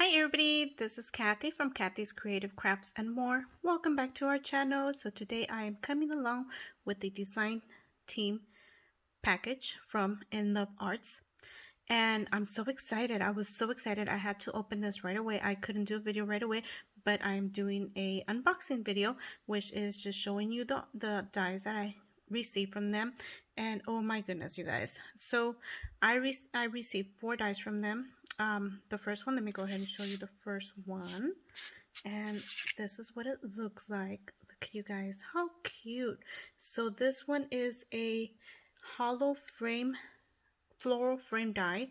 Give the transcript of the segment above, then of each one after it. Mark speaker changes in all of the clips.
Speaker 1: Hi everybody, this is Kathy from Kathy's Creative Crafts and More. Welcome back to our channel. So today I am coming along with the design team package from InloveArts. And I'm so excited. I was so excited. I had to open this right away. I couldn't do a video right away, but I am doing a unboxing video, which is just showing you the dies that I received from them. And oh my goodness, you guys. So I received 4 dies from them. The first one, let me go ahead and show you the first one. And this is what it looks like. Look at you guys, how cute. So this one is a hollow frame, floral frame die,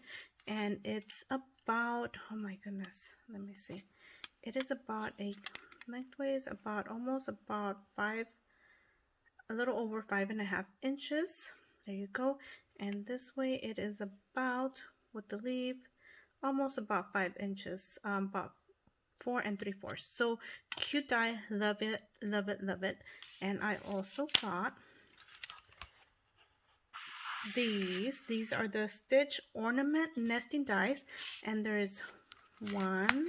Speaker 1: and it's about, oh my goodness, let me see. It is about lengthways about almost about 5, a little over 5.5 inches. There you go. And this way it is about, with the leaf, almost about 5 inches, about 4 3/4. So cute die, love it, love it, love it. And I also got these are the stitch ornament nesting dies, and there is one.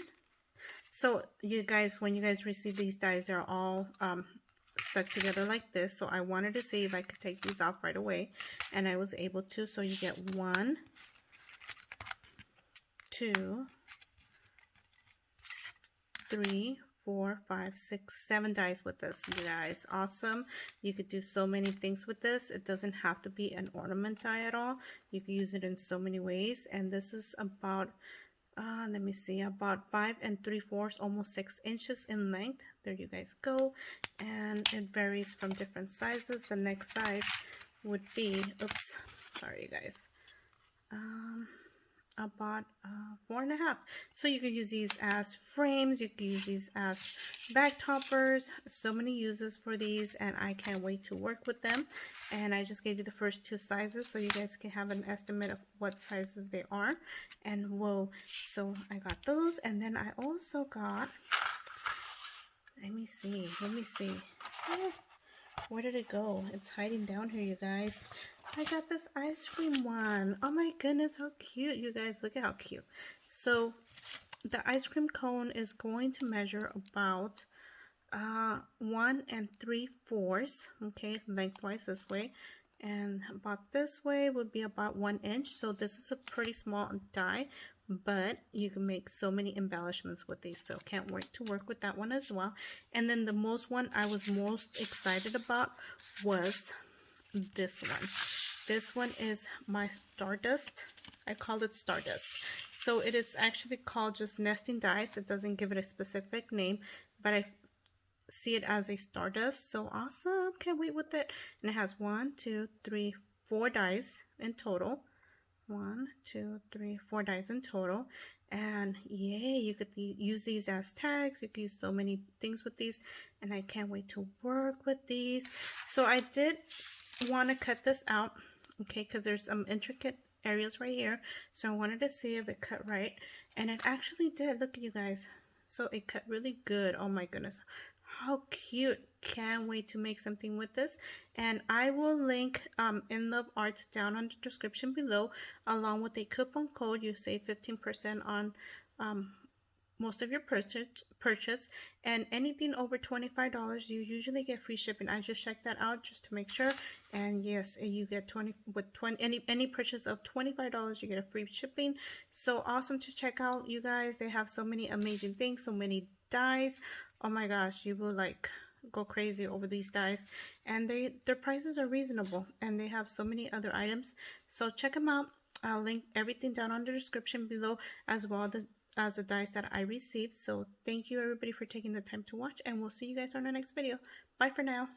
Speaker 1: So you guys, when you guys receive these dies, they're all stuck together like this. So I wanted to see if I could take these off right away, and I was able to. So you get 1, 2, 3, 4, 5, 6, 7 dies with this, you guys. Awesome. You could do so many things with this. It doesn't have to be an ornament die at all. You can use it in so many ways. And this is about let me see, about 5 3/4, almost 6 inches in length. There you guys go. And it varies from different sizes. The next size would be, oops, sorry you guys, about 4.5. So you could use these as frames, you could use these as bag toppers. So many uses for these, and I can't wait to work with them. And I just gave you the first 2 sizes so you guys can have an estimate of what sizes they are. And whoa, so I got those. And then I also got, let me see, where did it go? It's hiding down here, you guys. I got this ice cream one. Oh my goodness, how cute, you guys. Look at how cute. So the ice cream cone is going to measure about 1 3/4, okay, lengthwise this way, and about this way would be about 1 inch. So this is a pretty small die, but you can make so many embellishments with these. So can't wait to work with that one as well. And then the one I was most excited about was this one. This one is my Stardust. I call it Stardust. So it is actually called just nesting dies. It doesn't give it a specific name, but I see it as a Stardust. So awesome, can't wait with it. And it has 1, 2, 3, 4 dies in total. 1, 2, 3, 4 dies in total. And yay, you could use these as tags. You can use so many things with these, and I can't wait to work with these. So I did want to cut this out, okay, because there's some intricate areas right here. So I wanted to see if it cut right, and it actually did. Look at you guys. So it cut really good. Oh my goodness, how cute. Can't wait to make something with this. And I will link InloveArts down on the description below, along with a coupon code. You save 15% on most of your purchase, and anything over $25 you usually get free shipping. I just checked that out just to make sure, and yes, you get any purchase of $25 you get a free shipping. So awesome to check out, you guys. They have so many amazing things, so many dies. Oh my gosh, you will like go crazy over these dies, and their prices are reasonable, and they have so many other items. So check them out. I'll link everything down on the description below, as well as the dies that I received. So thank you everybody for taking the time to watch, and we'll see you guys on the next video. Bye for now.